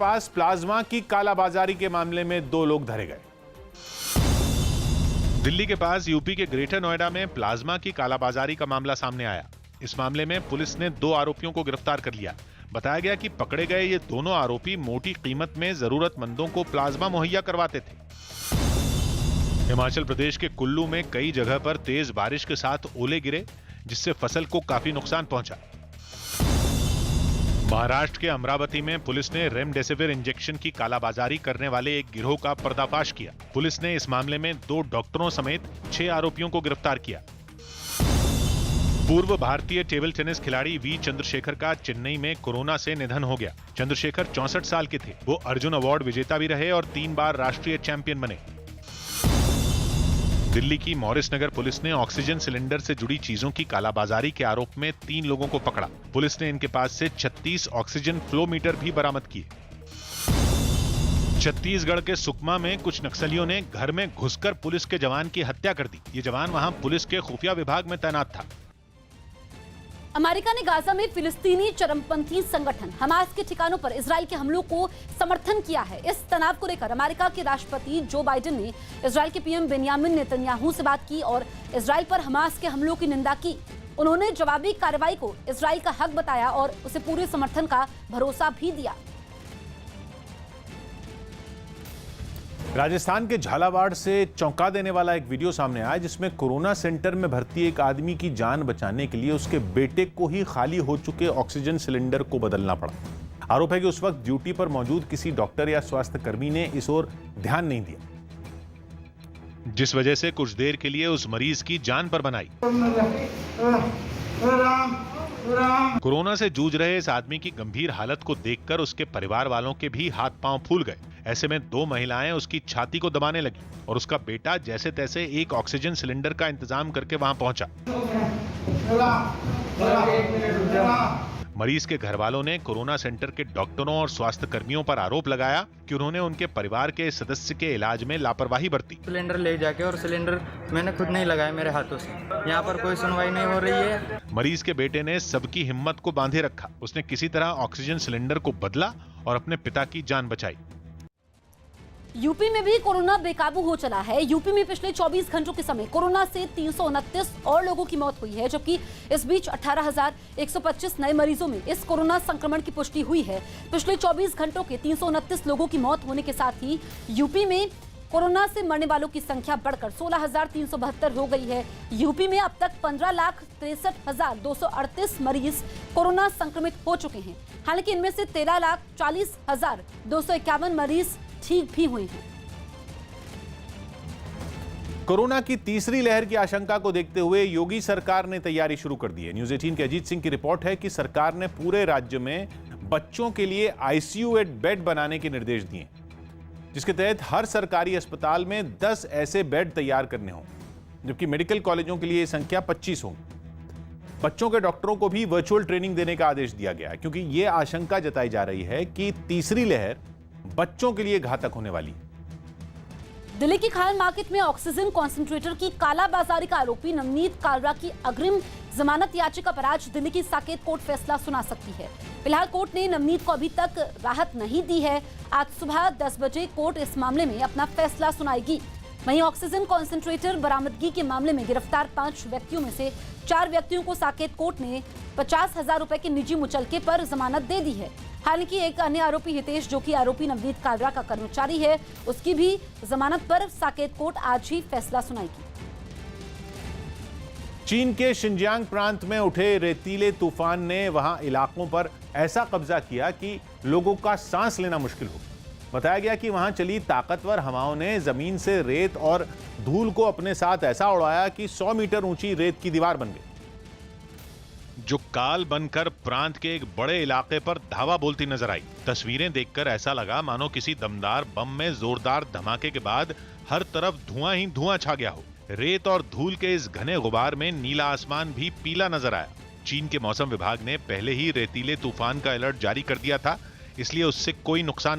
पास plasma की कालाबाजारी के मामले में 2 लोग धरे गए। दिल्ली के पास यूपी के ग्रेटर नोएडा में प्लाज्मा की कालाबाजारी का मामला सामने आया। इस मामले में पुलिस ने 2 आरोपियों को गिरफ्तार कर लिया। बताया गया कि पकड़े गए ये दोनों आरोपी मोटी कीमत में जरूरतमंदों को प्लाज्मा मुहैया करवाते थे। हिमाचल प्रदेश के कुल्लू में कई जगह पर तेज बारिश के साथ ओले गिरे, जिससे फसल को काफी नुकसान पहुंचा। महाराष्ट्र के अमरावती में पुलिस ने रेमडेसिविर इंजेक्शन की कालाबाजारी करने वाले एक गिरोह का पर्दाफाश किया। पुलिस ने इस मामले में 2 डॉक्टरों समेत 6 आरोपियों को गिरफ्तार किया। पूर्व भारतीय टेबल टेनिस खिलाड़ी वी चंद्रशेखर का चेन्नई में कोरोना से निधन हो गया। चंद्रशेखर 64 साल के थे। वो अर्जुन अवार्ड विजेता भी रहे और 3 बार राष्ट्रीय चैंपियन बने। दिल्ली की मॉरिस नगर पुलिस ने ऑक्सीजन सिलेंडर से जुड़ी चीजों की कालाबाजारी के आरोप में 3 लोगों को पकड़ा। पुलिस ने इनके पास से 36 ऑक्सीजन फ्लो मीटर भी बरामद किए। छत्तीसगढ़ के सुकमा में कुछ नक्सलियों ने घर में घुसकर पुलिस के जवान की हत्या कर दी। ये जवान वहां पुलिस के खुफिया विभाग में तैनात था। अमेरिका ने गाजा में फिलिस्तीनी चरमपंथी संगठन हमास के ठिकानों पर इजरायल के हमलों को समर्थन किया है। इस तनाव को लेकर अमेरिका के राष्ट्रपति जो बाइडेन ने इजरायल के पीएम बेंयामिन नेतन्याहू से बात की और इजरायल पर हमास के हमलों की निंदा की। उन्होंने जवाबी कार्रवाई को इजरायल का हक बताया और उसे पूरे समर्थन का भरोसा भी दिया। राजस्थान के झालावाड़ से चौंका देने वाला एक वीडियो सामने आया, जिसमें कोरोना सेंटर में भर्ती एक आदमी की जान बचाने के लिए उसके बेटे को ही खाली हो चुके ऑक्सीजन सिलेंडर को बदलना पड़ा। आरोप है कि उस वक्त ड्यूटी पर मौजूद किसी डॉक्टर या स्वास्थ्य कर्मी ने इस ओर ध्यान नहीं दिया, जिस वजह से कुछ देर के लिए उस मरीज की जान पर बनाई। कोरोना से जूझ रहे इस आदमी की गंभीर हालत को देखकर उसके परिवार वालों के भी हाथ पांव फूल गए। ऐसे में 2 महिलाएं उसकी छाती को दबाने लगी और उसका बेटा जैसे तैसे एक ऑक्सीजन सिलेंडर का इंतजाम करके वहां पहुंचा। मरीज के घर वालों ने कोरोना सेंटर के डॉक्टरों और स्वास्थ्य कर्मियों पर आरोप लगाया कि उन्होंने उनके परिवार के सदस्य के इलाज में लापरवाही बरती। सिलेंडर ले जाके और सिलेंडर मैंने खुद नहीं लगाया मेरे हाथों से। यहाँ पर कोई सुनवाई नहीं हो रही है। मरीज के बेटे ने सबकी हिम्मत को बांधे रखा। उसने किसी तरह ऑक्सीजन सिलेंडर को बदला और अपने पिता की जान बचाई। यूपी में भी कोरोना बेकाबू हो चला है। यूपी में पिछले 24 घंटों के समय कोरोना से 329 और लोगों की मौत हुई है, जबकि इस बीच 18,125 नए मरीजों में इस कोरोना संक्रमण की पुष्टि हुई है। पिछले 24 घंटों के 329 लोगों की मौत होने के साथ ही यूपी में कोरोना से मरने वालों की संख्या बढ़कर 16,372 हो गई है। यूपी में अब तक 15,63,238 मरीज कोरोना संक्रमित हो चुके हैं। हालांकि इनमें से 13,40,251 मरीज ठीक भी हुए हैं। कोरोना की तीसरी लहर की आशंका को देखते हुए योगी सरकार ने तैयारी शुरू कर दी है। न्यूज़ 18 के अजीत सिंह की रिपोर्ट है कि सरकार ने पूरे राज्य में बच्चों के लिए आईसीयू बेड बनाने के निर्देश दिए, जिसके तहत हर सरकारी अस्पताल में 10 ऐसे बेड तैयार करने हों, जबकि मेडिकल कॉलेजों के लिए यह संख्या 25 होगी। बच्चों के डॉक्टरों को भी वर्चुअल ट्रेनिंग देने का आदेश दिया गया है, क्योंकि यह आशंका जताई जा रही है कि तीसरी लहर बच्चों के लिए घातक होने वाली है। दिल्ली की खान मार्केट में ऑक्सीजन कॉन्सेंट्रेटर की कालाबाजारी का आरोपी नवनीत कालरा की अग्रिम जमानत याचिका पर आज दिल्ली की साकेत कोर्ट फैसला सुना सकती है। फिलहाल कोर्ट ने नवनीत को अभी तक राहत नहीं दी है। आज सुबह 10 बजे कोर्ट इस मामले में अपना फैसला सुनाएगी। वहीं ऑक्सीजन कॉन्सेंट्रेटर बरामदगी के मामले में गिरफ्तार 5 व्यक्तियों में से 4 व्यक्तियों को साकेत कोर्ट ने 50,000 रुपए के निजी मुचलके पर जमानत दे दी है। हालांकि एक अन्य आरोपी हितेश, जो कि आरोपी नवनीत कालरा का कर्मचारी है, उसकी भी जमानत पर साकेत कोर्ट आज ही फैसला सुनाएगी। चीन के शिनजियांग प्रांत में उठे रेतीले तूफान ने वहां इलाकों पर ऐसा कब्जा किया कि लोगों का सांस लेना मुश्किल हो गया। बताया गया कि वहां चली ताकतवर हवाओं ने जमीन से रेत और धूल को अपने साथ ऐसा उड़ाया कि 100 मीटर ऊंची रेत की दीवार बन गई, जो काल बनकर प्रांत के एक बड़े इलाके पर धावा बोलती नजर आई। तस्वीरें देखकर ऐसा लगा मानो किसी दमदार बम में जोरदार धमाके के बाद हर तरफ धुआं ही धुआं छा गया हो। रेत और धूल के इस घने गुबार में नीला आसमान भी पीला नजर आया। चीन के मौसम विभाग ने पहले ही रेतीले तूफान का अलर्ट जारी कर दिया था, इसलिए उससे कोई नुकसान